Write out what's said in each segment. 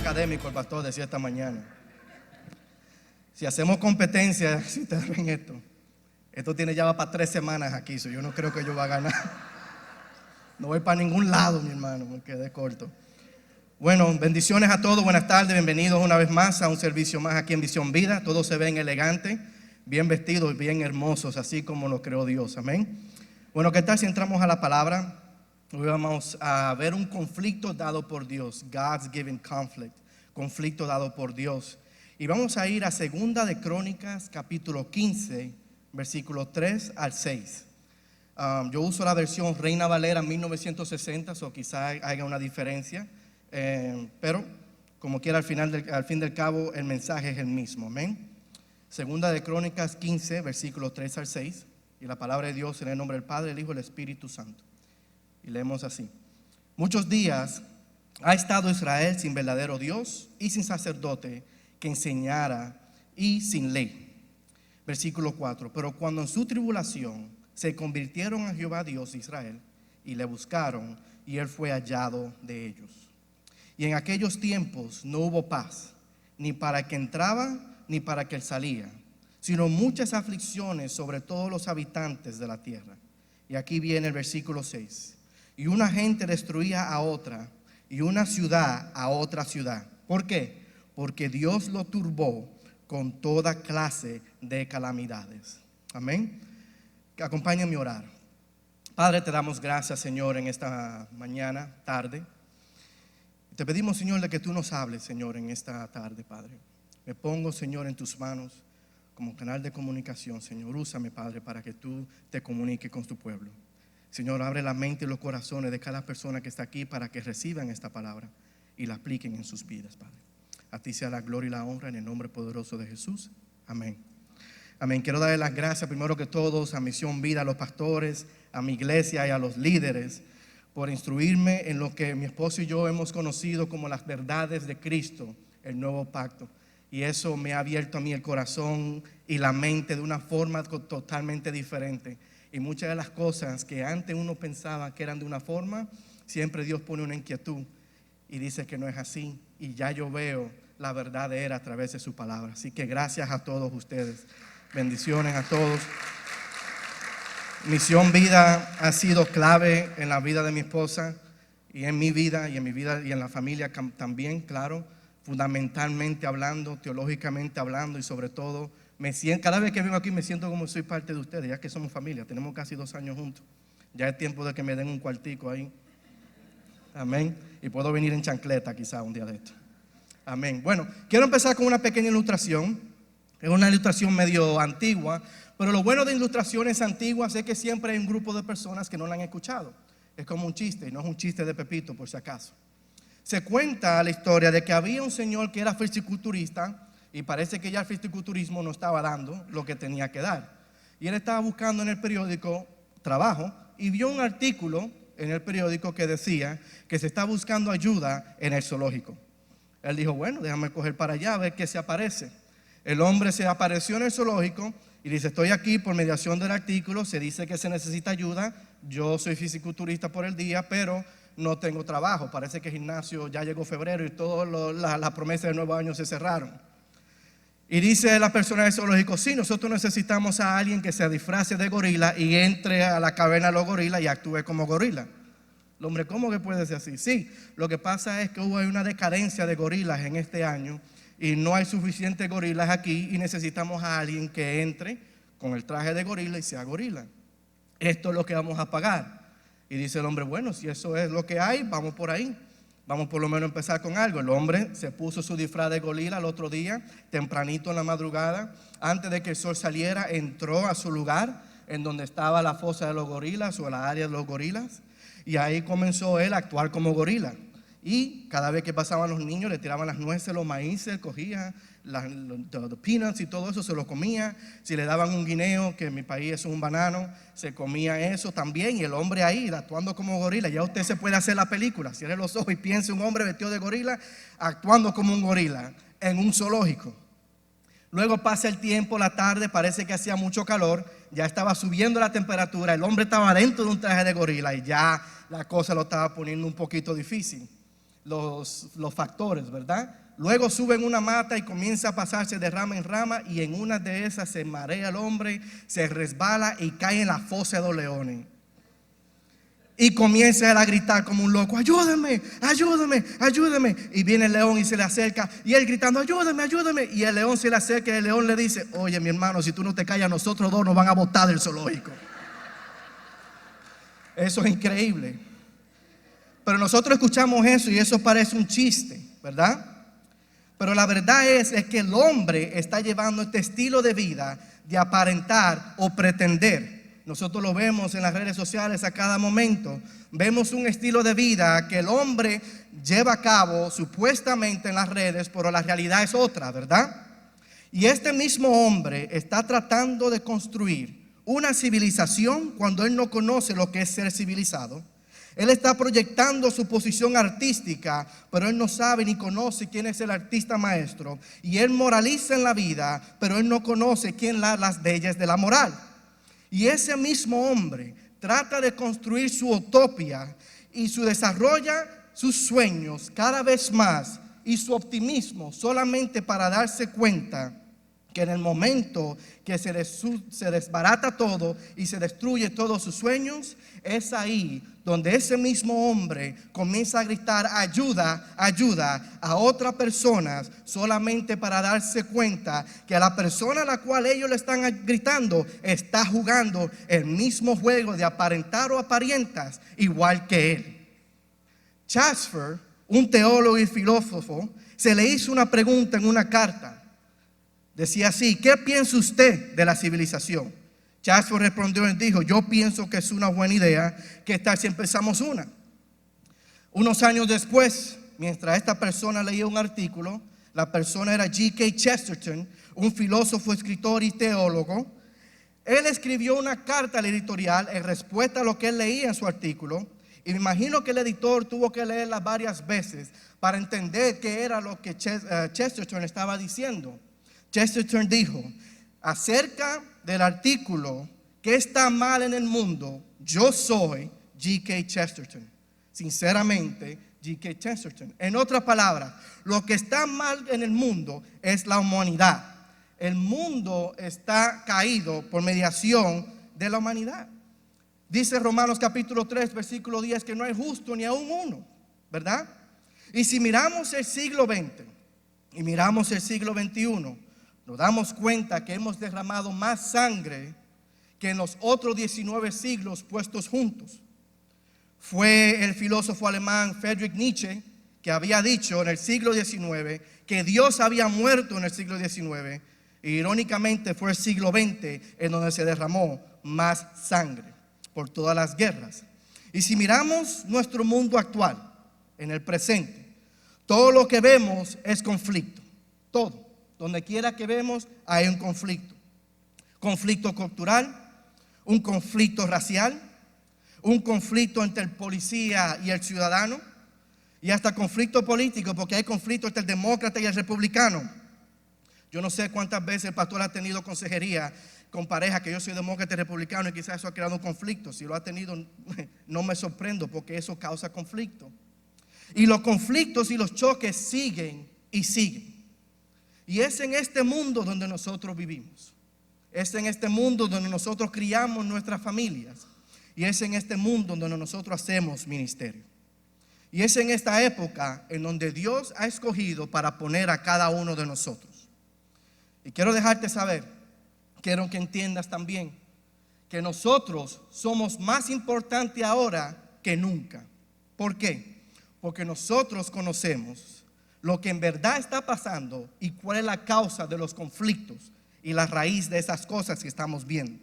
académico, el pastor decía esta mañana. Si hacemos competencia, si ustedes ven esto tiene ya va para 3 semanas aquí, yo no creo que yo va a ganar. No voy para ningún lado, mi hermano, me quedé corto. Bueno, bendiciones a todos, buenas tardes, bienvenidos una vez más a un servicio más aquí en Visión Vida. Todos se ven elegantes, bien vestidos y bien hermosos, así como lo creó Dios, amén. Bueno, ¿qué tal si entramos a la palabra? Hoy vamos a ver un conflicto dado por Dios, God's given conflict, conflicto dado por Dios. Y vamos a ir a Segunda de Crónicas, capítulo 15, versículos 3 al 6. Yo uso la versión Reina Valera 1960, o quizá haya una diferencia. Pero como quiera, al fin del cabo el mensaje es el mismo, amén. Segunda de Crónicas 15, versículos 3 al 6, y la palabra de Dios en el nombre del Padre, el Hijo y el Espíritu Santo. Y leemos así: muchos días ha estado Israel sin verdadero Dios y sin sacerdote que enseñara y sin ley. Versículo 4: pero cuando en su tribulación se convirtieron a Jehová Dios de Israel y le buscaron, y él fue hallado de ellos. Y en aquellos tiempos no hubo paz, ni para el que entraba, ni para el que salía, sino muchas aflicciones sobre todos los habitantes de la tierra. Y aquí viene el versículo 6. Y una gente destruía a otra, y una ciudad a otra ciudad. ¿Por qué? Porque Dios lo turbó con toda clase de calamidades. Amén. Acompáñenme a orar. Padre, te damos gracias, Señor, en esta mañana, tarde. Te pedimos, Señor, de que tú nos hables, Señor, en esta tarde, Padre. Me pongo, Señor, en tus manos como canal de comunicación, Señor. Úsame, Padre, para que tú te comuniques con tu pueblo. Señor, abre la mente y los corazones de cada persona que está aquí para que reciban esta palabra y la apliquen en sus vidas, Padre. A ti sea la gloria y la honra en el nombre poderoso de Jesús. Amén. Amén. Quiero darle las gracias primero que todos a Misión Vida, a los pastores, a mi iglesia y a los líderes por instruirme en lo que mi esposo y yo hemos conocido como las verdades de Cristo, el nuevo pacto. Y eso me ha abierto a mí el corazón y la mente de una forma totalmente diferente. Y muchas de las cosas que antes uno pensaba que eran de una forma, siempre Dios pone una inquietud y dice que no es así. Y ya yo veo la verdadera a través de su palabra. Así que gracias a todos ustedes. Bendiciones a todos. Misión Vida ha sido clave en la vida de mi esposa y en mi vida y en la familia también, claro, fundamentalmente hablando, teológicamente hablando, y sobre todo cada vez que vengo aquí me siento como si soy parte de ustedes, ya que somos familia, tenemos casi 2 años juntos. Ya es tiempo de que me den un cuartico ahí. Amén. Y puedo venir en chancleta quizá un día de esto. Amén. Bueno, quiero empezar con una pequeña ilustración. Es una ilustración medio antigua, pero lo bueno de ilustraciones antiguas es que siempre hay un grupo de personas que no la han escuchado. Es como un chiste, y no es un chiste de Pepito por si acaso. Se cuenta la historia de que había un señor que era fisiculturista y parece que ya el fisiculturismo no estaba dando lo que tenía que dar. Y él estaba buscando en el periódico trabajo y vio un artículo en el periódico que decía que se está buscando ayuda en el zoológico. Él dijo, bueno, déjame coger para allá a ver qué se aparece. El hombre se apareció en el zoológico y dice, estoy aquí por mediación del artículo, se dice que se necesita ayuda, yo soy fisiculturista por el día, pero no tengo trabajo. Parece que el gimnasio ya llegó febrero y todas las promesas del nuevo año se cerraron. Y dice la persona del zoológico, sí, nosotros necesitamos a alguien que se disfrace de gorila y entre a la caverna de los gorilas y actúe como gorila. El hombre, ¿cómo que puede ser así? Sí, lo que pasa es que hubo una decadencia de gorilas en este año y no hay suficientes gorilas aquí y necesitamos a alguien que entre con el traje de gorila y sea gorila. Esto es lo que vamos a pagar. Y dice el hombre, bueno, si eso es lo que hay, vamos por ahí. Vamos por lo menos a empezar con algo. El hombre se puso su disfraz de gorila el otro día, tempranito en la madrugada. Antes de que el sol saliera, entró a su lugar en donde estaba la fosa de los gorilas o la área de los gorilas. Y ahí comenzó él a actuar como gorila. Y cada vez que pasaban los niños le tiraban las nueces, los maíces, cogía los peanuts y todo eso, se lo comía. Si le daban un guineo, que en mi país es un banano, se comía eso también. Y el hombre ahí actuando como gorila. Ya usted se puede hacer la película, cierre los ojos y piense un hombre vestido de gorila actuando como un gorila en un zoológico. Luego pasa el tiempo, la tarde, parece que hacía mucho calor, ya estaba subiendo la temperatura, el hombre estaba dentro de un traje de gorila y ya la cosa lo estaba poniendo un poquito difícil. los factores, ¿verdad? Luego sube en una mata y comienza a pasarse de rama en rama, y en una de esas se marea el hombre, se resbala y cae en la fosa de los leones. Y comienza él a gritar como un loco: ayúdame, ayúdame, ayúdame. Y viene el león y se le acerca, y él gritando: ayúdame, ayúdame. Y el león se le acerca, y el león le dice: oye, mi hermano, si tú no te callas, nosotros dos nos van a botar del zoológico. Eso es increíble. Pero nosotros escuchamos eso y eso parece un chiste, ¿verdad? Pero la verdad es que el hombre está llevando este estilo de vida de aparentar o pretender. Nosotros lo vemos en las redes sociales a cada momento. Vemos un estilo de vida que el hombre lleva a cabo supuestamente en las redes, pero la realidad es otra, ¿verdad? Y este mismo hombre está tratando de construir una civilización cuando él no conoce lo que es ser civilizado. Él está proyectando su posición artística, pero él no sabe ni conoce quién es el artista maestro. Y él moraliza en la vida, pero él no conoce quién da las leyes de la moral. Y ese mismo hombre trata de construir su utopía y desarrolla sus sueños cada vez más y su optimismo solamente para darse cuenta que en el momento que se desbarata todo y se destruye todos sus sueños, es ahí donde ese mismo hombre comienza a gritar: ayuda, ayuda, a otras personas, solamente para darse cuenta que a la persona a la cual ellos le están gritando está jugando el mismo juego de aparentar o aparentas igual que él. Chatsworth, un teólogo y filósofo, se le hizo una pregunta en una carta. Decía así: ¿qué piensa usted de la civilización? Chatsworth respondió y dijo: yo pienso que es una buena idea. ¿Qué tal si empezamos una? Unos años después, mientras esta persona leía un artículo, la persona era G.K. Chesterton, un filósofo, escritor y teólogo. Él escribió una carta al editorial en respuesta a lo que él leía en su artículo. Y me imagino que el editor tuvo que leerla varias veces para entender qué era lo que Chesterton estaba diciendo. Chesterton dijo: acerca del artículo ¿qué está mal en el mundo? Yo soy G.K. Chesterton. Sinceramente, G.K. Chesterton. En otras palabras, lo que está mal en el mundo es la humanidad. El mundo está caído por mediación de la humanidad. Dice Romanos capítulo 3, versículo 10, que no hay justo ni aún uno, ¿verdad? Y si miramos el siglo XX y miramos el siglo XXI, nos damos cuenta que hemos derramado más sangre que en los otros 19 siglos puestos juntos. Fue el filósofo alemán Friedrich Nietzsche que había dicho en el siglo XIX que Dios había muerto en el siglo XIX. E irónicamente fue el siglo XX en donde se derramó más sangre por todas las guerras. Y si miramos nuestro mundo actual, en el presente, todo lo que vemos es conflicto. Todo. Donde quiera que vemos hay un conflicto. Conflicto cultural, un conflicto racial, un conflicto entre el policía y el ciudadano, y hasta conflicto político, porque hay conflicto entre el demócrata y el republicano. Yo no sé cuántas veces el pastor ha tenido consejería con pareja que yo soy demócrata y republicano, y quizás eso ha creado un conflicto. Si lo ha tenido, no me sorprendo, porque eso causa conflicto. Y los conflictos y los choques siguen y siguen. Y es en este mundo donde nosotros vivimos. Es en este mundo donde nosotros criamos nuestras familias. Y es en este mundo donde nosotros hacemos ministerio. Y es en esta época en donde Dios ha escogido para poner a cada uno de nosotros. Y quiero dejarte saber, quiero que entiendas también, que nosotros somos más importantes ahora que nunca. ¿Por qué? Porque nosotros conocemos lo que en verdad está pasando y cuál es la causa de los conflictos y la raíz de esas cosas que estamos viendo.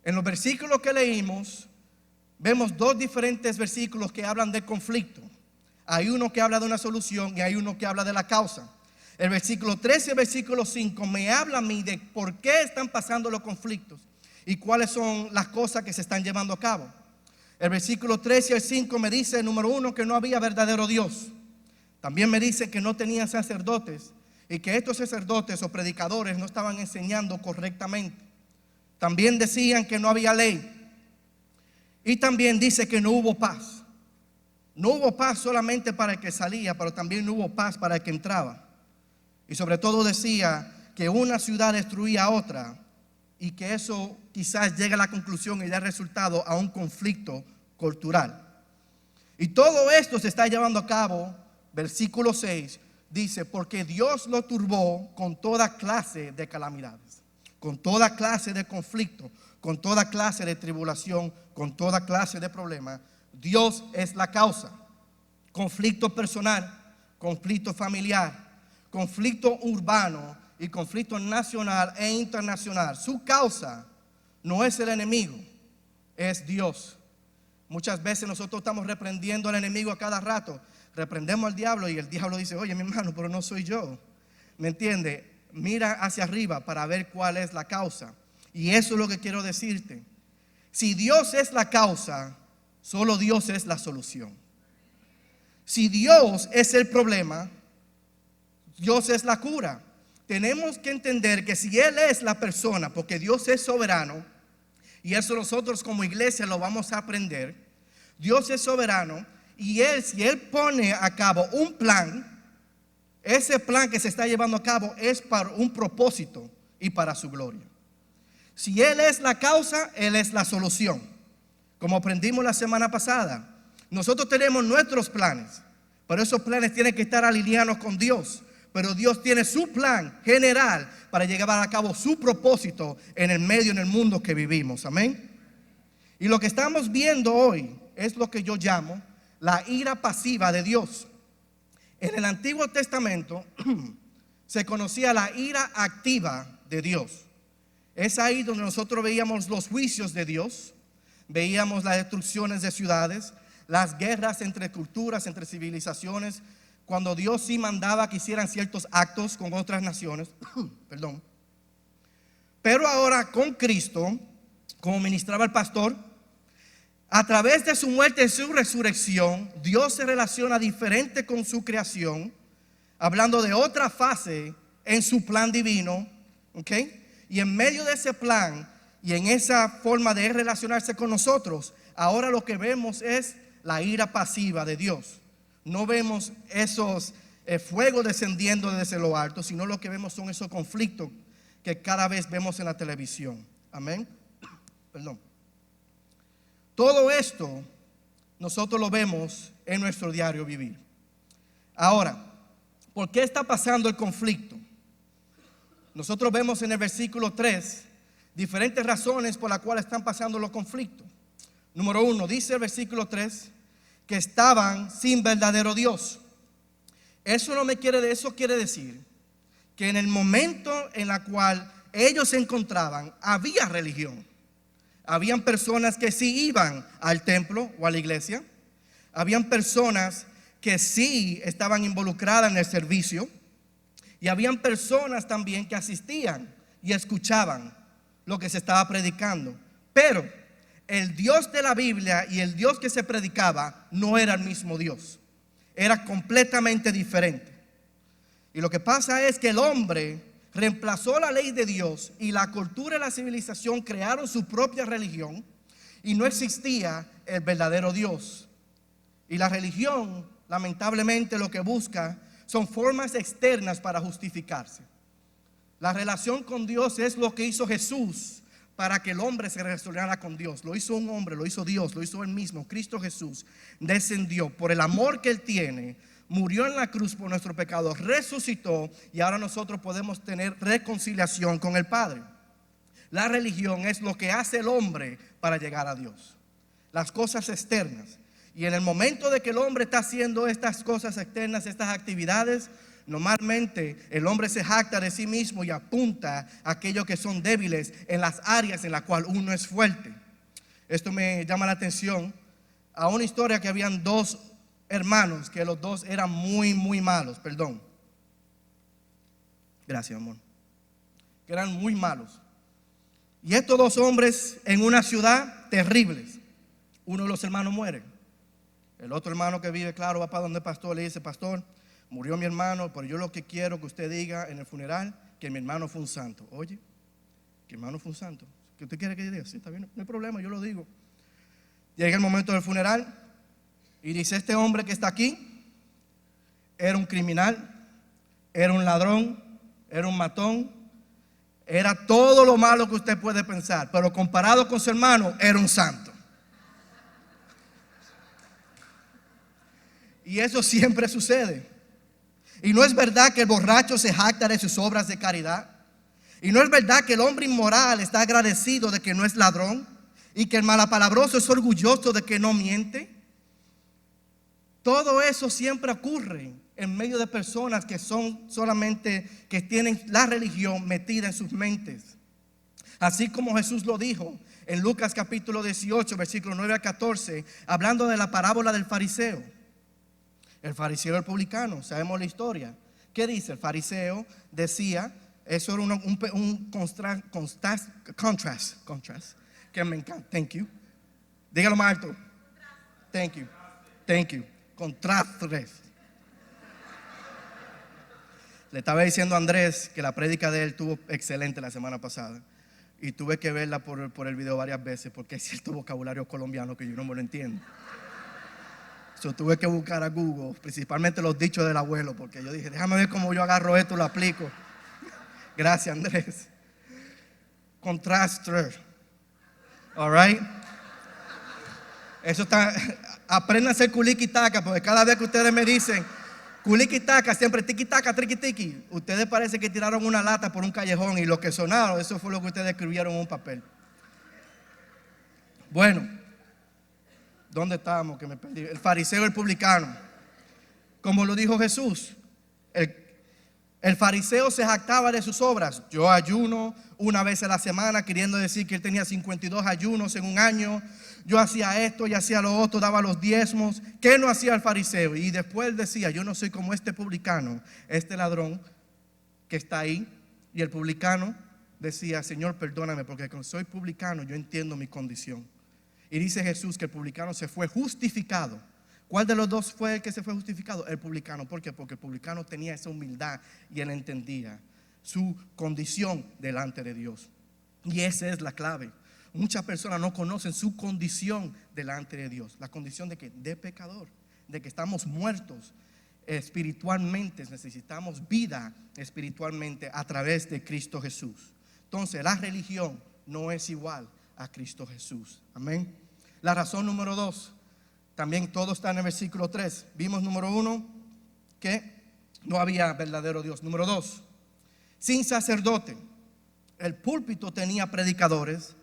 En los versículos que leímos, vemos dos diferentes versículos que hablan de conflicto. Hay uno que habla de una solución y hay uno que habla de la causa. El versículo 13 y el versículo 5 me habla a mí de por qué están pasando los conflictos y cuáles son las cosas que se están llevando a cabo. El versículo 13 y el 5 me dice, número 1, que no había verdadero Dios. También me dice que no tenían sacerdotes y que estos sacerdotes o predicadores no estaban enseñando correctamente. También decían que no había ley. Y también dice que no hubo paz. No hubo paz solamente para el que salía, pero también no hubo paz para el que entraba. Y sobre todo decía que una ciudad destruía a otra y que eso quizás llegue a la conclusión y dé resultado a un conflicto cultural. Y todo esto se está llevando a cabo, versículo 6, dice, porque Dios lo turbó con toda clase de calamidades, con toda clase de conflicto, con toda clase de tribulación, con toda clase de problema. Dios es la causa. Conflicto personal, conflicto familiar, conflicto urbano y conflicto nacional e internacional. Su causa no es el enemigo, es Dios. Muchas veces nosotros estamos reprendiendo al enemigo a cada rato. Reprendemos al diablo y el diablo dice, oye mi hermano, pero no soy yo. ¿Me entiende? Mira hacia arriba para ver cuál es la causa. Y eso es lo que quiero decirte. Si Dios es la causa, solo Dios es la solución. Si Dios es el problema, Dios es la cura. Tenemos que entender que si Él es la persona, porque Dios es soberano, y eso nosotros como iglesia lo vamos a aprender. Dios es soberano y si Él pone a cabo un plan, ese plan que se está llevando a cabo es para un propósito y para su gloria. Si Él es la causa, Él es la solución. Como aprendimos la semana pasada, nosotros tenemos nuestros planes, pero esos planes tienen que estar alineados con Dios. Pero Dios tiene su plan general para llevar a cabo su propósito en el medio, en el mundo que vivimos. Amén. Y lo que estamos viendo hoy es lo que yo llamo la ira pasiva de Dios. En el Antiguo Testamento se conocía la ira activa de Dios. Es ahí donde nosotros veíamos los juicios de Dios, veíamos las destrucciones de ciudades, las guerras entre culturas, entre civilizaciones, cuando Dios sí mandaba que hicieran ciertos actos con otras naciones. Perdón. Pero ahora con Cristo, como ministraba el pastor, a través de su muerte y su resurrección, Dios se relaciona diferente con su creación, hablando de otra fase en su plan divino, ¿ok? Y en medio de ese plan y en esa forma de relacionarse con nosotros, ahora lo que vemos es la ira pasiva de Dios. No vemos esos fuegos descendiendo desde lo alto, sino lo que vemos son esos conflictos que cada vez vemos en la televisión. Amén. Perdón. Todo esto nosotros lo vemos en nuestro diario vivir. Ahora, ¿por qué está pasando el conflicto? Nosotros vemos en el versículo 3 diferentes razones por las cuales están pasando los conflictos. Número 1, dice el versículo 3 que estaban sin verdadero Dios. Eso quiere decir que en el momento en el cual ellos se encontraban había religión. Habían personas que sí iban al templo o a la iglesia. Habían personas que sí estaban involucradas en el servicio. Y habían personas también que asistían y escuchaban lo que se estaba predicando. Pero el Dios de la Biblia y el Dios que se predicaba no era el mismo Dios. Era completamente diferente. Y lo que pasa es que el hombre reemplazó la ley de Dios y la cultura y la civilización crearon su propia religión y no existía el verdadero Dios. Y la religión, lamentablemente, lo que busca son formas externas para justificarse. La relación con Dios es lo que hizo Jesús para que el hombre se relacionara con Dios. Lo hizo un hombre, lo hizo Dios, lo hizo Él mismo. Cristo Jesús descendió por el amor que Él tiene, murió en la cruz por nuestro pecado, resucitó y ahora nosotros podemos tener reconciliación con el Padre. La religión es lo que hace el hombre para llegar a Dios. Las cosas externas. Y en el momento de que el hombre está haciendo estas cosas externas, estas actividades, normalmente el hombre se jacta de sí mismo y apunta a aquellos que son débiles en las áreas en las cuales uno es fuerte. Esto me llama la atención a una historia que habían dos hermanos que los dos eran muy malos. Perdón. Gracias, amor. Que eran muy malos. Y estos dos hombres en una ciudad terribles. Uno de los hermanos muere. El otro hermano que vive, claro, va para donde el pastor, le dice: pastor, murió mi hermano, pero yo lo que quiero que usted diga en el funeral, que mi hermano fue un santo. Oye, que mi hermano fue un santo. ¿Qué usted quiere que yo diga? Sí, está bien, no hay problema, yo lo digo. Llega el momento del funeral Y dice, este hombre que está aquí era un criminal, era un ladrón, era un matón, era todo lo malo que usted puede pensar, pero comparado con su hermano, era un santo. Y eso siempre sucede. Y no es verdad que el borracho se jacta de sus obras de caridad. Y no es verdad que el hombre inmoral está agradecido de que no es ladrón. Y que el malapalabroso es orgulloso de que no miente. Todo eso siempre ocurre en medio de personas que son solamente, que tienen la religión metida en sus mentes. Así como Jesús lo dijo en Lucas capítulo 18, versículo 9 al 14, hablando de la parábola del fariseo. El fariseo y el publicano, sabemos la historia. ¿Qué dice? El fariseo decía, eso era un contrast, que me encanta. Thank you. Dígalo más alto. Thank you. Contrastes. Le estaba diciendo a Andrés que la prédica de él estuvo excelente la semana pasada. Y tuve que verla por el video varias veces porque hay cierto vocabulario colombiano que yo no me lo entiendo. Tuve que buscar a Google, principalmente los dichos del abuelo, porque yo dije, déjame ver cómo yo agarro esto y lo aplico. Gracias, Andrés. Contraster. All right. Eso está. Aprendan a hacer culiquitaca, porque cada vez que ustedes me dicen culiquitaca, siempre tiquitaca, triqui. Ustedes parece que tiraron una lata por un callejón y lo que sonaron, eso fue lo que ustedes escribieron en un papel. Bueno. ¿Dónde estábamos? Que me perdí. El fariseo y el publicano. Como lo dijo Jesús, el fariseo se jactaba de sus obras. Yo ayuno una vez a la semana, queriendo decir que él tenía 52 ayunos en un año. Yo hacía esto y hacía lo otro, daba los diezmos. ¿Qué no hacía el fariseo? Y después él decía, yo no soy como este publicano, este ladrón que está ahí. Y el publicano decía, Señor, perdóname, porque como soy publicano, yo entiendo mi condición. Y dice Jesús que el publicano se fue justificado. ¿Cuál de los dos fue el que se fue justificado? El publicano. ¿Por qué? Porque el publicano tenía esa humildad y él entendía su condición delante de Dios. Y esa es la clave. Muchas personas no conocen su condición delante de Dios. La condición de que de pecador, de que estamos muertos espiritualmente, necesitamos vida espiritualmente a través de Cristo Jesús. Entonces la religión no es igual a Cristo Jesús. Amén. La razón número 2, también todo está en el versículo 3. Vimos número 1, que no había verdadero Dios. Número 2, sin sacerdote. El púlpito tenía predicadores,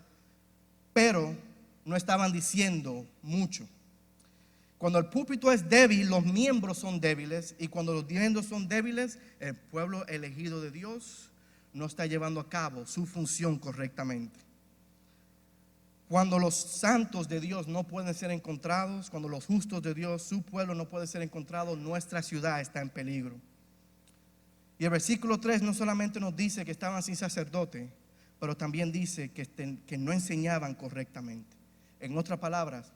pero no estaban diciendo mucho. Cuando el púlpito es débil, los miembros son débiles. Y cuando los miembros son débiles, el pueblo elegido de Dios no está llevando a cabo su función correctamente. Cuando los santos de Dios no pueden ser encontrados, cuando los justos de Dios, su pueblo no puede ser encontrado, nuestra ciudad está en peligro. Y el versículo 3 no solamente nos dice que estaban sin sacerdote, pero también dice que no enseñaban correctamente. En otras palabras,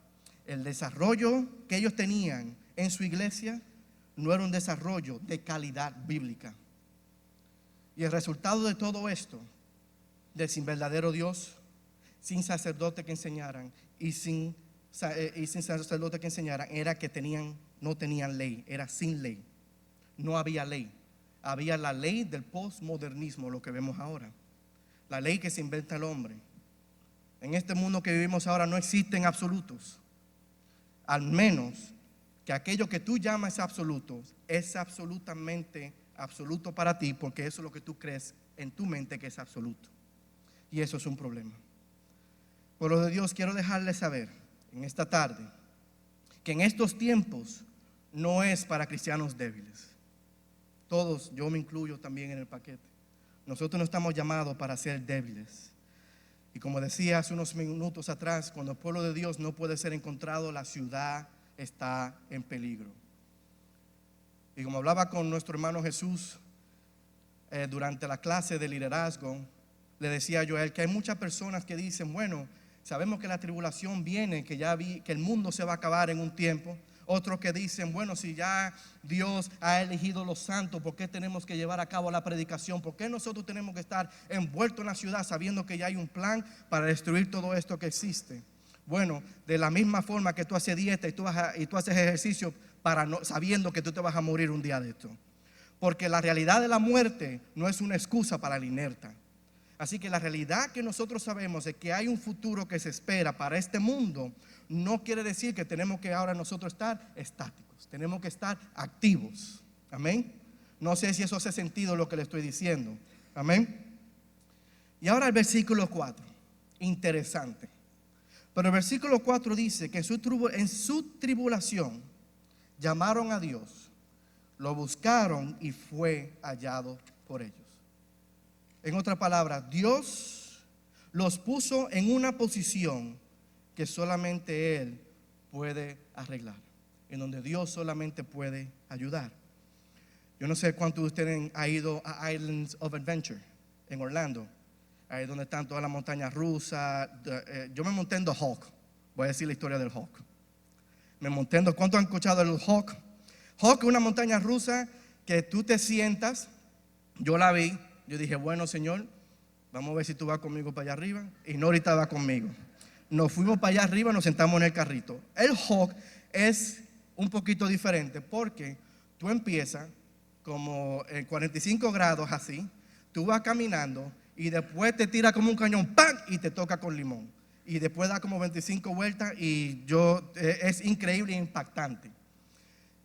el desarrollo que ellos tenían en su iglesia no era un desarrollo de calidad bíblica. Y el resultado de todo esto, de sin verdadero Dios, sin sacerdote que enseñaran y sin sacerdote que enseñaran, era que no tenían ley, era sin ley. No había ley. Había la ley del postmodernismo, lo que vemos ahora. La ley que se inventa el hombre. En este mundo que vivimos ahora no existen absolutos. Al menos que aquello que tú llamas absoluto es absolutamente absoluto para ti, porque eso es lo que tú crees en tu mente que es absoluto. Y eso es un problema. Por lo de Dios, quiero dejarles saber en esta tarde que en estos tiempos no es para cristianos débiles. Todos, yo me incluyo también en el paquete. Nosotros no estamos llamados para ser débiles. Y como decía hace unos minutos atrás, cuando el pueblo de Dios no puede ser encontrado, la ciudad está en peligro. Y como hablaba con nuestro hermano Jesús durante la clase de liderazgo, le decía yo a él que hay muchas personas que dicen, bueno, sabemos que la tribulación viene, que el mundo se va a acabar en un tiempo. Otros que dicen, bueno, si ya Dios ha elegido los santos, ¿por qué tenemos que llevar a cabo la predicación? ¿Por qué nosotros tenemos que estar envueltos en la ciudad sabiendo que ya hay un plan para destruir todo esto que existe? Bueno, de la misma forma que tú haces dieta y tú haces ejercicio sabiendo que tú te vas a morir un día de esto. Porque la realidad de la muerte no es una excusa para la inerta. Así que la realidad que nosotros sabemos es que hay un futuro que se espera para este mundo. No quiere decir que tenemos que ahora nosotros estar estáticos. Tenemos que estar activos. Amén. No sé si eso hace sentido lo que le estoy diciendo. Amén. Y ahora el versículo 4. Interesante. Pero el versículo 4 dice que en su tribulación llamaron a Dios, lo buscaron y fue hallado por ellos. En otras palabras, Dios los puso en una posición que solamente Él puede arreglar, en donde Dios solamente puede ayudar. Yo no sé cuántos de ustedes han ido a Islands of Adventure en Orlando, ahí donde están todas las montañas rusas. Yo me monté en The Hulk. Voy a decir la historia del Hulk. ¿Cuántos han escuchado del Hulk? Hulk es una montaña rusa que tú te sientas. Yo la vi. Yo dije, bueno, Señor, vamos a ver si tú vas conmigo para allá arriba. Y Norita va conmigo. Nos fuimos para allá arriba, nos sentamos en el carrito. El Hulk es un poquito diferente porque tú empiezas como en 45 grados así. Tú vas caminando y después te tira como un cañón, ¡pam! Y te toca con limón. Y después da como 25 vueltas y es increíble e impactante.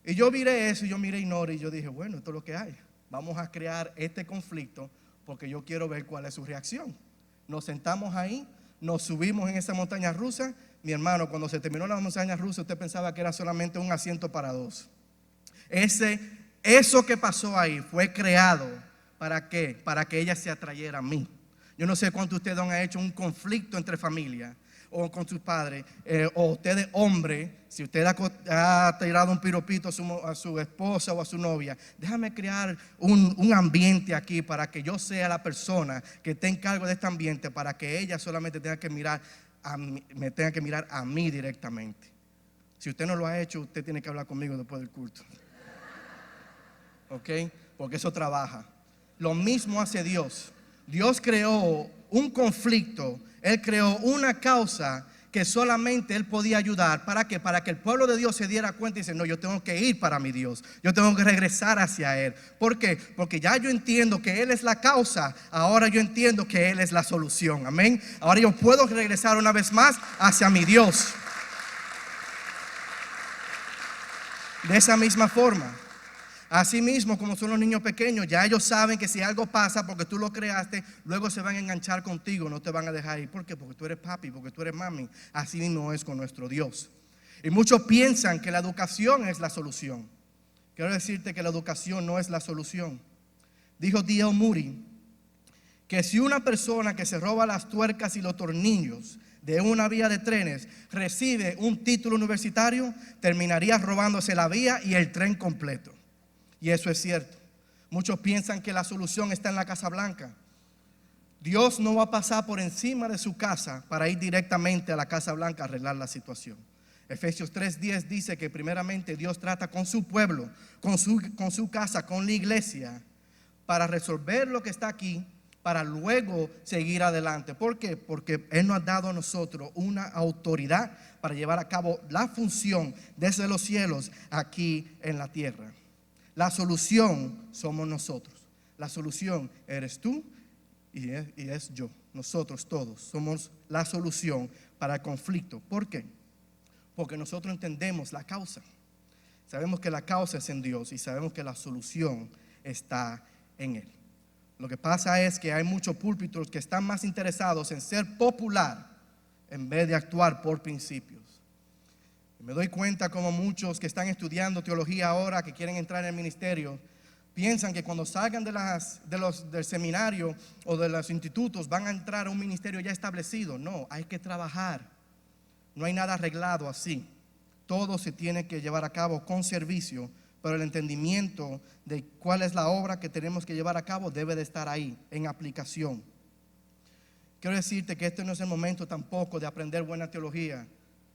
Y yo miré eso, y yo miré a Nori y yo dije, bueno, esto es lo que hay. Vamos a crear este conflicto porque yo quiero ver cuál es su reacción. Nos sentamos ahí, nos subimos en esa montaña rusa. Mi hermano, cuando se terminó la montaña rusa, usted pensaba que era solamente un asiento para dos. Eso que pasó ahí fue creado, ¿para qué? Para que ella se atrayera a mí. Yo no sé cuántos de ustedes han hecho un conflicto entre familias o con sus padres, o ustedes hombres, si usted ha tirado un piropito a su esposa o a su novia, déjame crear un ambiente aquí para que yo sea la persona que esté en cargo de este ambiente, para que ella solamente tenga que mirar me tenga que mirar a mí directamente. Si usted no lo ha hecho, usted tiene que hablar conmigo después del culto. ¿Ok? Porque eso trabaja. Lo mismo hace Dios. Dios creó un conflicto, Él creó una causa que solamente Él podía ayudar. ¿Para qué? Para que el pueblo de Dios se diera cuenta y dice, no, yo tengo que ir para mi Dios, yo tengo que regresar hacia Él. ¿Por qué? Porque ya yo entiendo que Él es la causa, ahora yo entiendo que Él es la solución. Amén. Ahora yo puedo regresar una vez más hacia mi Dios. De esa misma forma, así mismo como son los niños pequeños, ya ellos saben que si algo pasa porque tú lo creaste, luego se van a enganchar contigo, no te van a dejar ir. ¿Por qué? Porque tú eres papi, porque tú eres mami. Así mismo es con nuestro Dios. Y muchos piensan que la educación es la solución. Quiero decirte que la educación no es la solución. Dijo D.L. Moody que si una persona que se roba las tuercas y los tornillos de una vía de trenes recibe un título universitario, terminaría robándose la vía y el tren completo. Y eso es cierto. Muchos piensan que la solución está en la Casa Blanca. Dios no va a pasar por encima de su casa para ir directamente a la Casa Blanca a arreglar la situación. Efesios 3:10 dice que primeramente Dios trata con su pueblo, con su casa, con la iglesia, para resolver lo que está aquí, para luego seguir adelante. ¿Por qué? Porque Él nos ha dado a nosotros una autoridad para llevar a cabo la función desde los cielos aquí en la tierra. La solución somos nosotros. La solución eres tú y es yo. Nosotros todos somos la solución para el conflicto. ¿Por qué? Porque nosotros entendemos la causa. Sabemos que la causa es en Dios y sabemos que la solución está en Él. Lo que pasa es que hay muchos púlpitos que están más interesados en ser popular en vez de actuar por principios. Me doy cuenta como muchos que están estudiando teología ahora, que quieren entrar en el ministerio, piensan que cuando salgan del seminario o de los institutos van a entrar a un ministerio ya establecido. No, hay que trabajar. No hay nada arreglado así. Todo se tiene que llevar a cabo con servicio, pero el entendimiento de cuál es la obra que tenemos que llevar a cabo debe de estar ahí, en aplicación. Quiero decirte que este no es el momento tampoco de aprender buena teología.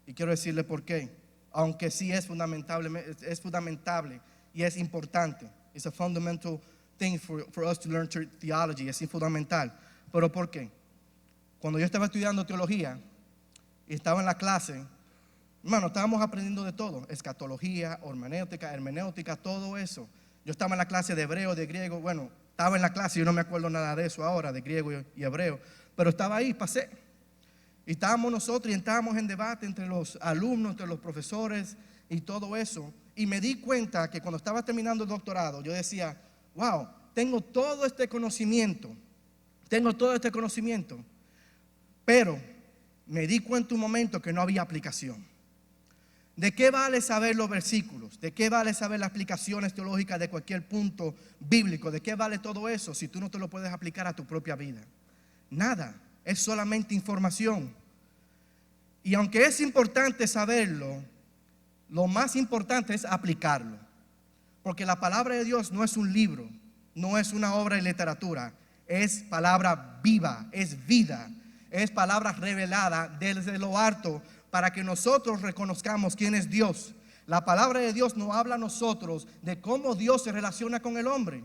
Y quiero decirle por qué. Aunque sí es fundamentable y es importante. It's a fundamental thing for us to learn theology. Es fundamental. ¿Pero por qué? Cuando yo estaba estudiando teología, y estaba en la clase. Hermano, estábamos aprendiendo de todo: escatología, hermenéutica, todo eso. Yo estaba en la clase de hebreo, de griego. Bueno, estaba en la clase, yo no me acuerdo nada de eso ahora, de griego y hebreo, pero estaba ahí, pasé. Y estábamos nosotros y estábamos en debate entre los alumnos, entre los profesores y todo eso. Y me di cuenta que cuando estaba terminando el doctorado, yo decía: wow, tengo todo este conocimiento, pero me di cuenta un momento que no había aplicación. ¿De qué vale saber los versículos? ¿De qué vale saber las aplicaciones teológicas de cualquier punto bíblico? ¿De qué vale todo eso si tú no te lo puedes aplicar a tu propia vida? Nada, es solamente información. Y aunque es importante saberlo, lo más importante es aplicarlo. Porque la palabra de Dios no es un libro, no es una obra de literatura, es palabra viva, es vida, es palabra revelada desde lo alto para que nosotros reconozcamos quién es Dios. La palabra de Dios nos habla a nosotros de cómo Dios se relaciona con el hombre.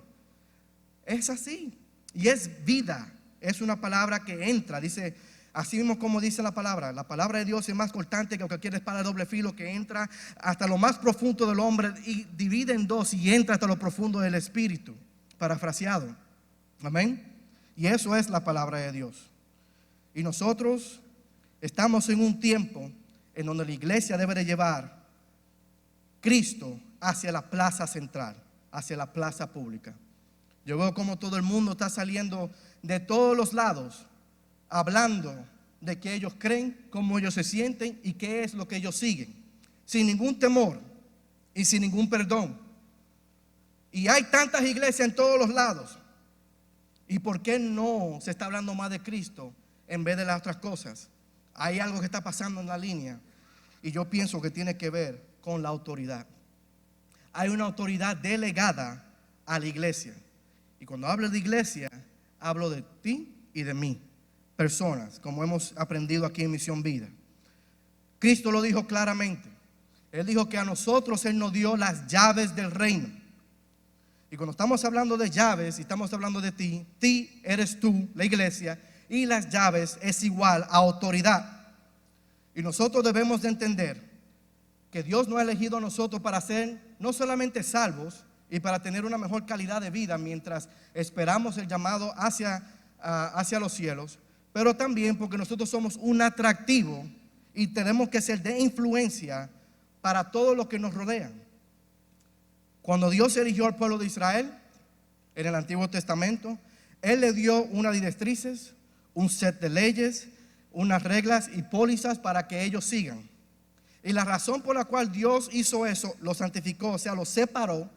Es así, y es vida, es una palabra que entra, dice, así mismo como dice la palabra de Dios es más cortante que cualquier espada de doble filo, que entra hasta lo más profundo del hombre y divide en dos y entra hasta lo profundo del espíritu, parafraseado. Amén. Y eso es la palabra de Dios. Y nosotros estamos en un tiempo en donde la iglesia debe de llevar Cristo hacia la plaza central, hacia la plaza pública. Yo veo como todo el mundo está saliendo de todos los lados, hablando de que ellos creen, cómo ellos se sienten y qué es lo que ellos siguen, sin ningún temor y sin ningún perdón. Y hay tantas iglesias en todos los lados. ¿Y por qué no se está hablando más de Cristo en vez de las otras cosas? Hay algo que está pasando en la línea y yo pienso que tiene que ver con la autoridad. Hay una autoridad delegada a la iglesia. Y cuando hablo de iglesia, hablo de ti y de mí, personas, como hemos aprendido aquí en Misión Vida. Cristo lo dijo claramente. Él dijo que a nosotros Él nos dio las llaves del reino. Y cuando estamos hablando de llaves y estamos hablando de ti eres tú, la iglesia, y las llaves es igual a autoridad. Y nosotros debemos de entender que Dios nos ha elegido a nosotros para ser no solamente salvos y para tener una mejor calidad de vida mientras esperamos el llamado hacia los cielos, pero también porque nosotros somos un atractivo y tenemos que ser de influencia para todos los que nos rodean. Cuando Dios eligió al pueblo de Israel en el Antiguo Testamento, Él le dio unas directrices, un set de leyes, unas reglas y pólizas para que ellos sigan. Y la razón por la cual Dios hizo eso, los santificó, o sea, los separó,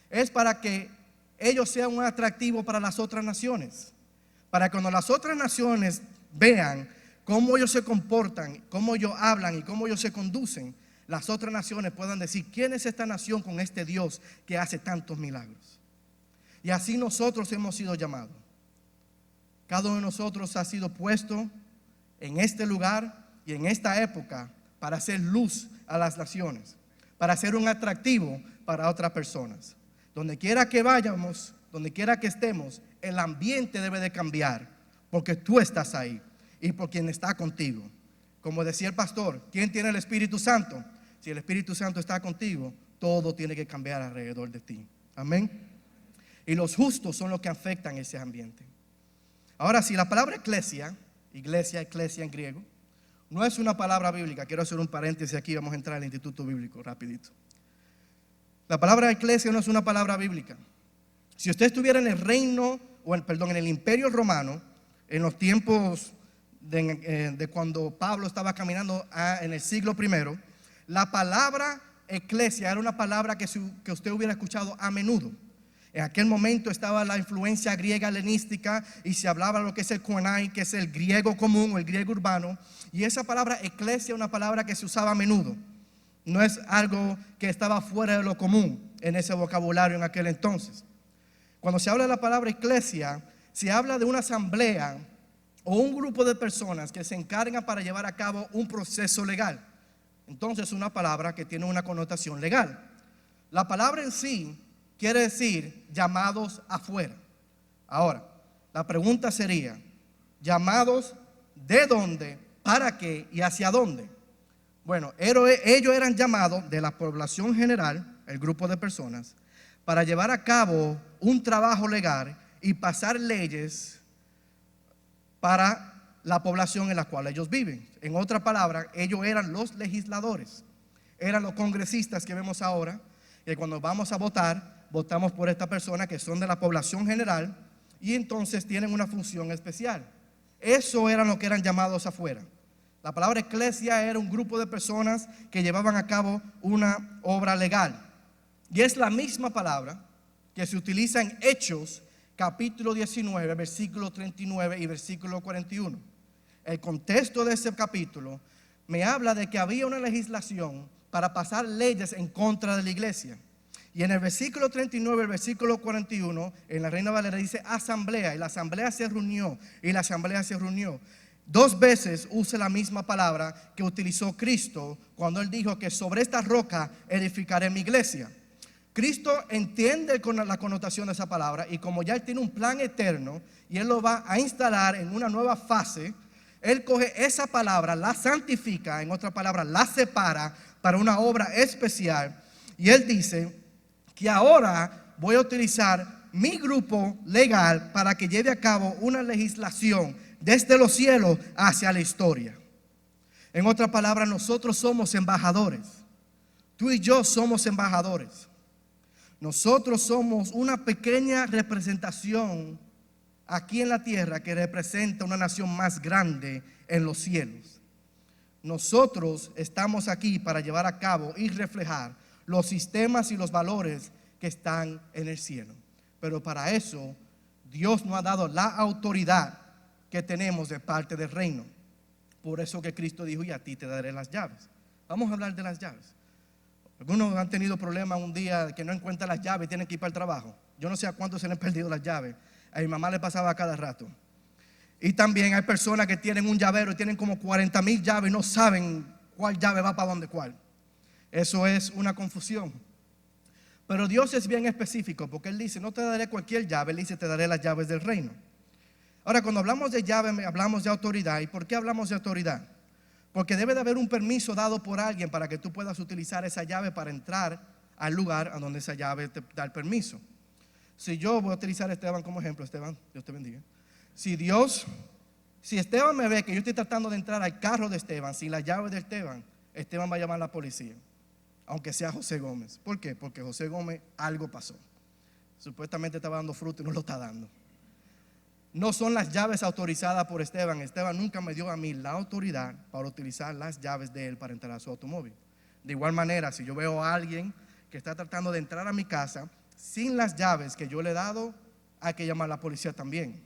es para que ellos sean un atractivo para las otras naciones. Para que cuando las otras naciones vean cómo ellos se comportan, cómo ellos hablan y cómo ellos se conducen, las otras naciones puedan decir: ¿quién es esta nación con este Dios que hace tantos milagros? Y así nosotros hemos sido llamados. Cada uno de nosotros ha sido puesto en este lugar y en esta época para hacer luz a las naciones, para ser un atractivo para otras personas. Donde quiera que vayamos, donde quiera que estemos, el ambiente debe de cambiar, porque tú estás ahí y por quien está contigo. Como decía el pastor, ¿quién tiene el Espíritu Santo? Si el Espíritu Santo está contigo, todo tiene que cambiar alrededor de ti. Amén. Y los justos son los que afectan ese ambiente. Ahora, si la palabra eclesia en griego, no es una palabra bíblica. Quiero hacer un paréntesis aquí, vamos a entrar al Instituto Bíblico rapidito. La palabra eclesia no es una palabra bíblica. Si usted estuviera en el reino, en el imperio romano, en los tiempos de cuando Pablo estaba caminando en el siglo I, la palabra eclesia era una palabra que usted hubiera escuchado a menudo. En aquel momento estaba la influencia griega helenística y se hablaba lo que es el koinai, que es el griego común o el griego urbano. Y esa palabra eclesia es una palabra que se usaba a menudo. No es algo que estaba fuera de lo común en ese vocabulario en aquel entonces. Cuando se habla de la palabra eclesia, se habla de una asamblea o un grupo de personas que se encargan para llevar a cabo un proceso legal. Entonces es una palabra que tiene una connotación legal. La palabra en sí quiere decir llamados afuera. Ahora, la pregunta sería: ¿llamados de dónde ¿Para qué y hacia dónde? Bueno, ellos eran llamados de la población general, el grupo de personas, para llevar a cabo un trabajo legal y pasar leyes para la población en la cual ellos viven. En otra palabra, ellos eran los legisladores, eran los congresistas que vemos ahora, que cuando vamos a votar, votamos por esta persona que son de la población general y entonces tienen una función especial. Eso eran lo que eran llamados afuera. La palabra eclesia era un grupo de personas que llevaban a cabo una obra legal. Y es la misma palabra que se utiliza en Hechos, capítulo 19, versículo 39 y versículo 41. El contexto de ese capítulo me habla de que había una legislación para pasar leyes en contra de la iglesia. Y en el versículo 39, el versículo 41, en la Reina Valera dice asamblea, y la asamblea se reunió, y la asamblea se reunió. Dos veces usa la misma palabra que utilizó Cristo cuando Él dijo que sobre esta roca edificaré mi iglesia. Cristo entiende la connotación de esa palabra y como ya Él tiene un plan eterno y Él lo va a instalar en una nueva fase, Él coge esa palabra, la santifica, en otra palabra, la separa para una obra especial y Él dice que ahora voy a utilizar mi grupo legal para que lleve a cabo una legislación desde los cielos hacia la historia. En otra palabra, nosotros somos embajadores. Tú y yo somos embajadores. Nosotros somos una pequeña representación aquí en la tierra que representa una nación más grande en los cielos. Nosotros estamos aquí para llevar a cabo y reflejar los sistemas y los valores que están en el cielo. Pero para eso Dios nos ha dado la autoridad que tenemos de parte del reino. Por eso que Cristo dijo, y a ti te daré las llaves. Vamos a hablar de las llaves. Algunos han tenido problemas un día que no encuentran las llaves y tienen que ir para el trabajo. Yo no sé a cuántos se les han perdido las llaves. A mi mamá le pasaba a cada rato. Y también hay personas que tienen un llavero y tienen como 40,000 llaves y no saben cuál llave va para dónde cuál. Eso es una confusión. Pero Dios es bien específico porque Él dice, no te daré cualquier llave, Él dice, te daré las llaves del reino. Ahora, cuando hablamos de llave, hablamos de autoridad. ¿Y por qué hablamos de autoridad? Porque debe de haber un permiso dado por alguien para que tú puedas utilizar esa llave para entrar al lugar a donde esa llave te da el permiso. Si yo voy a utilizar a Esteban como ejemplo, Esteban, Dios te bendiga. Si Esteban me ve que yo estoy tratando de entrar al carro de Esteban sin la llave de Esteban, Esteban va a llamar a la policía, aunque sea José Gómez. ¿Por qué? Porque José Gómez algo pasó. Supuestamente estaba dando fruto y no lo está dando. No son las llaves autorizadas por Esteban. Esteban nunca me dio a mí la autoridad para utilizar las llaves de él para entrar a su automóvil. De igual manera, si yo veo a alguien que está tratando de entrar a mi casa sin las llaves que yo le he dado, hay que llamar a la policía también.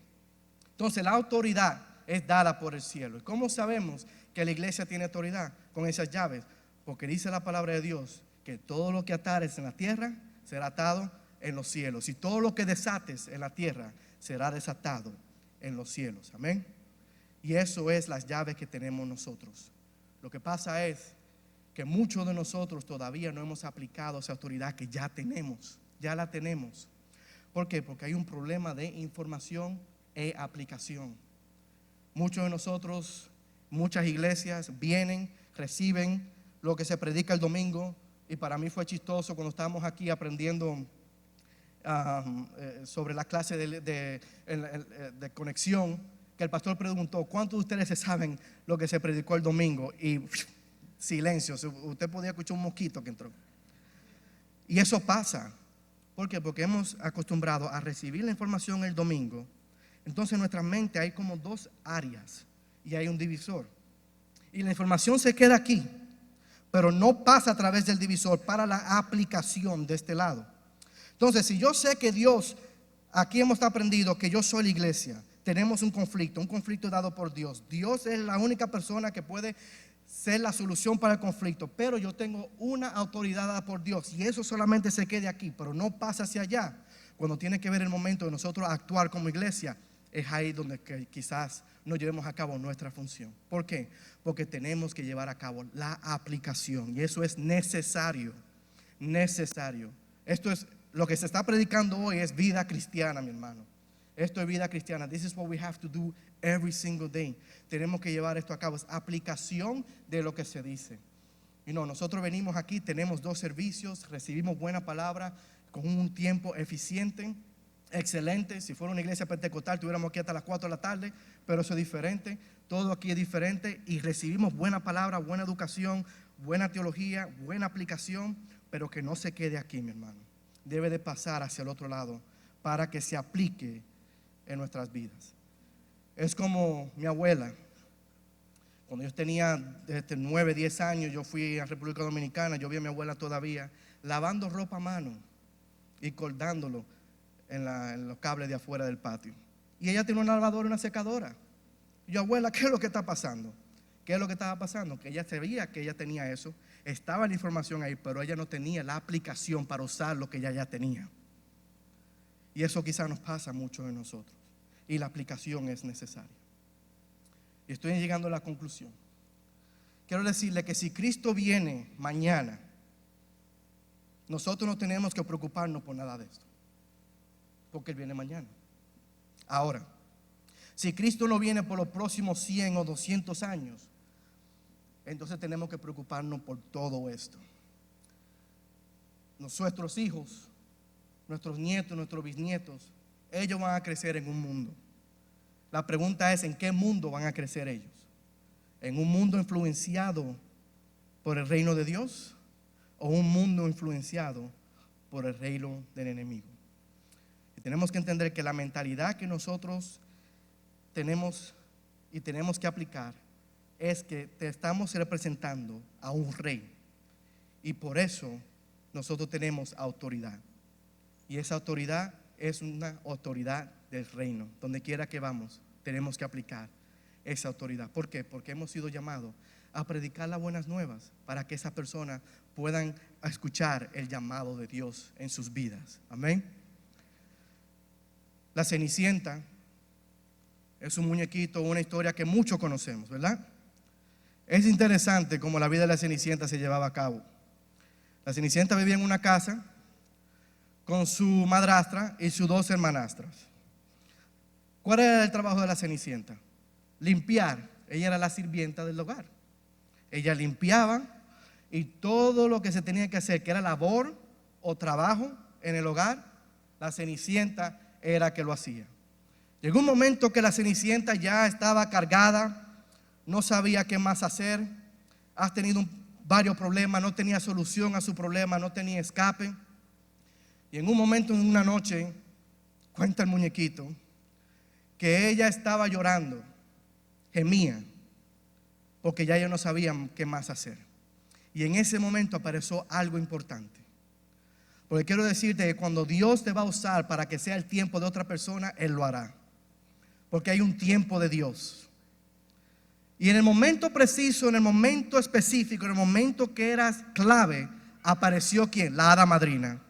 Entonces la autoridad es dada por el cielo. ¿Y cómo sabemos que la iglesia tiene autoridad con esas llaves? Porque dice la palabra de Dios que todo lo que atares en la tierra será atado en los cielos, y todo lo que desates en la tierra será desatado en los cielos. Amén. Y eso es las llaves que tenemos nosotros. Lo que pasa es que muchos de nosotros todavía no hemos aplicado esa autoridad que ya tenemos. Ya la tenemos. ¿Por qué? Porque hay un problema de información e aplicación. Muchos de nosotros, muchas iglesias vienen, reciben lo que se predica el domingo. Y para mí fue chistoso cuando estábamos aquí aprendiendo sobre la clase de conexión, que el pastor preguntó, ¿cuántos de ustedes se saben lo que se predicó el domingo? Y silencio, usted podía escuchar un mosquito que entró. Y eso pasa. ¿Por qué? Porque hemos acostumbrado a recibir la información el domingo. Entonces en nuestra mente hay como dos áreas y hay un divisor. Y la información se queda aquí, pero no pasa a través del divisor para la aplicación de este lado. Entonces, si yo sé que Dios, aquí hemos aprendido que yo soy la iglesia, tenemos un conflicto dado por Dios. Dios es la única persona que puede ser la solución para el conflicto, pero yo tengo una autoridad dada por Dios y eso solamente se quede aquí, pero no pasa hacia allá. Cuando tiene que ver el momento de nosotros actuar como iglesia, es ahí donde quizás no llevemos a cabo nuestra función. ¿Por qué? Porque tenemos que llevar a cabo la aplicación y eso es necesario. Esto es lo que se está predicando hoy, es vida cristiana, mi hermano. Esto es vida cristiana. This is what we have to do every single day. Tenemos que llevar esto a cabo. Es aplicación de lo que se dice. Y no, nosotros venimos aquí, tenemos 2 servicios, recibimos buena palabra con un tiempo eficiente, excelente. Si fuera una iglesia pentecostal, estuviéramos aquí hasta las 4 de la tarde, pero eso es diferente. Todo aquí es diferente y recibimos buena palabra, buena educación, buena teología, buena aplicación, pero que no se quede aquí, mi hermano. Debe de pasar hacia el otro lado para que se aplique en nuestras vidas. Es como mi abuela. Cuando yo tenía 9, 10 años, yo fui a República Dominicana, yo vi a mi abuela todavía lavando ropa a mano y colgándolo en los cables de afuera del patio. Y ella tenía una lavadora y una secadora. Y yo, abuela, ¿qué es lo que está pasando? ¿Qué es lo que estaba pasando? Que ella sabía que ella tenía eso, estaba la información ahí, pero ella no tenía la aplicación para usar lo que ella ya tenía. Y eso quizás nos pasa mucho de nosotros. Y la aplicación es necesaria. Y estoy llegando a la conclusión. Quiero decirle que si Cristo viene mañana, nosotros no tenemos que preocuparnos por nada de esto, porque Él viene mañana. Ahora, si Cristo no viene por los próximos 100 o 200 años, entonces tenemos que preocuparnos por todo esto. Nuestros hijos, nuestros nietos, nuestros bisnietos, ellos van a crecer en un mundo. La pregunta es, ¿en qué mundo van a crecer ellos? ¿En un mundo influenciado por el reino de Dios o un mundo influenciado por el reino del enemigo? Y tenemos que entender que la mentalidad que nosotros tenemos y tenemos que aplicar es que te estamos representando a un rey, y por eso nosotros tenemos autoridad, y esa autoridad es una autoridad del reino. Donde quiera que vamos, tenemos que aplicar esa autoridad. ¿Por qué? Porque hemos sido llamados a predicar las buenas nuevas para que esas personas puedan escuchar el llamado de Dios en sus vidas. Amén. La Cenicienta es un muñequito, una historia que muchos conocemos, ¿verdad? Es interesante cómo la vida de la Cenicienta se llevaba a cabo. La Cenicienta vivía en una casa con su madrastra y sus 2 hermanastras. ¿Cuál era el trabajo de la Cenicienta? Limpiar. Ella era la sirvienta del hogar. Ella limpiaba, y todo lo que se tenía que hacer, que era labor o trabajo en el hogar, la Cenicienta era que lo hacía. Llegó un momento que la Cenicienta ya estaba cargada, no sabía qué más hacer, ha tenido varios problemas, no tenía solución a su problema, no tenía escape. Y en un momento, en una noche, cuenta el muñequito que ella estaba llorando, gemía, porque ya ellos no sabían qué más hacer. Y en ese momento apareció algo importante. Porque quiero decirte que cuando Dios te va a usar para que sea el tiempo de otra persona, Él lo hará. Porque hay un tiempo de Dios. Y en el momento preciso, en el momento específico, en el momento que era clave, apareció ¿quién? La hada madrina.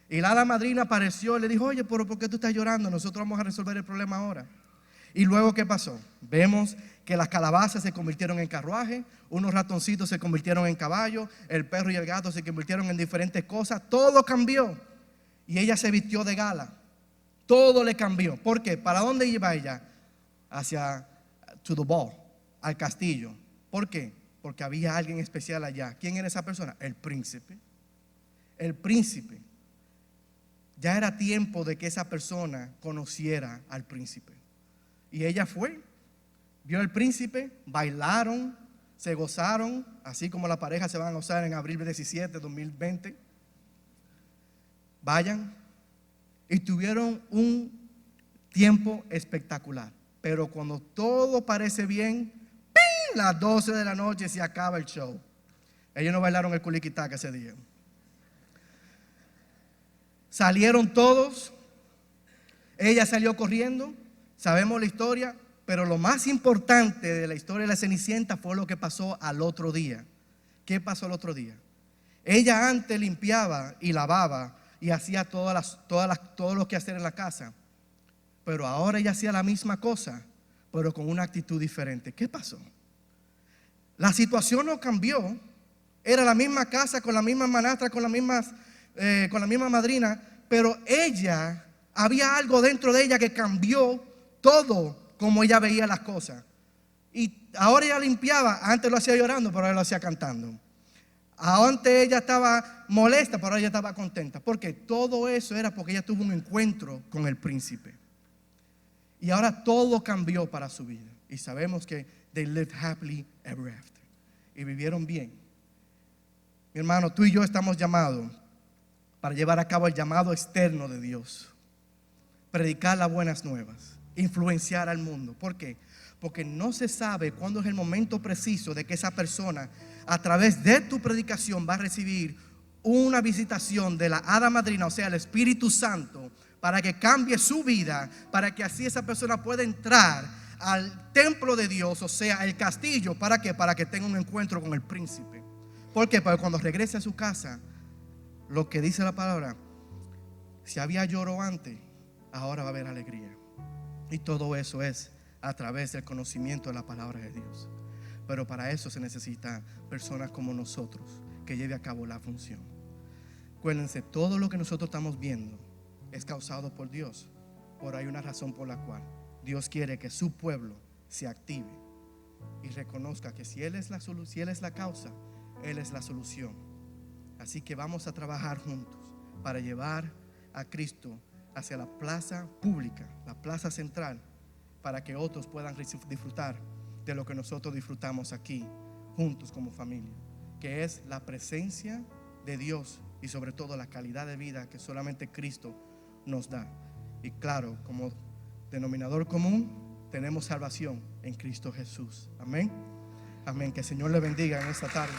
Y la hada madrina apareció y le dijo: oye, pero ¿por qué tú estás llorando? Nosotros vamos a resolver el problema ahora. Y luego, ¿qué pasó? Vemos que las calabazas se convirtieron en carruaje, unos ratoncitos se convirtieron en caballo, el perro y el gato se convirtieron en diferentes cosas. Todo cambió. Y ella se vistió de gala. Todo le cambió. ¿Por qué? ¿Para dónde iba ella? Hacia to the ball, al castillo. ¿Por qué? Porque había alguien especial allá. ¿Quién era esa persona? El príncipe. El príncipe. Ya era tiempo de que esa persona conociera al príncipe. Y ella fue, vio al príncipe, bailaron, se gozaron, así como la pareja se van a gozar en abril 17, 2020. Vayan, y tuvieron un tiempo espectacular. Pero cuando todo parece bien, ¡ping!, las 12 de la noche se acaba el show. Ellos no bailaron el culiquitaca ese día. Salieron todos, ella salió corriendo, sabemos la historia, pero lo más importante de la historia de la Cenicienta fue lo que pasó al otro día. ¿Qué pasó al otro día? Ella antes limpiaba y lavaba y hacía todo lo que hacer en la casa, pero ahora ella hacía la misma cosa, pero con una actitud diferente. ¿Qué pasó? La situación no cambió, era la misma casa, con la misma manastra, con la misma madrina, pero ella Había algo dentro de ella que cambió todo como ella veía las cosas. Y ahora ella limpiaba, antes lo hacía llorando, pero ahora lo hacía cantando. Antes ella estaba molesta, pero ahora ella estaba contenta. Porque todo eso era porque ella tuvo un encuentro con el príncipe. Y ahora todo cambió para su vida. Y sabemos que they lived happily ever after. Y vivieron bien. Mi hermano, tú y yo estamos llamados para llevar a cabo el llamado externo de Dios. Predicar las buenas nuevas. Influenciar al mundo. ¿Por qué? Porque no se sabe cuándo es el momento preciso de que esa persona, a través de tu predicación, va a recibir una visitación de la hada madrina, o sea, el Espíritu Santo, para que cambie su vida, para que así esa persona pueda entrar al templo de Dios, o sea, el castillo. ¿Para qué? Para que tenga un encuentro con el príncipe. ¿Por qué? Porque cuando regrese a su casa, lo que dice la palabra, si había lloro antes, ahora va a haber alegría. Y todo eso es a través del conocimiento de la palabra de Dios. Pero para eso se necesitan personas como nosotros que lleve a cabo la función. Acuérdense, todo lo que nosotros estamos viendo es causado por Dios. Por hay una razón por la cual Dios quiere que su pueblo se active y reconozca que si Él es la causa, Él es la solución. Así que vamos a trabajar juntos para llevar a Cristo hacia la plaza pública, la plaza central, para que otros puedan disfrutar de lo que nosotros disfrutamos aquí juntos como familia, que es la presencia de Dios y sobre todo la calidad de vida que solamente Cristo nos da. Y claro, como denominador común tenemos salvación en Cristo Jesús. Amén. Amén. Que el Señor le bendiga en esta tarde.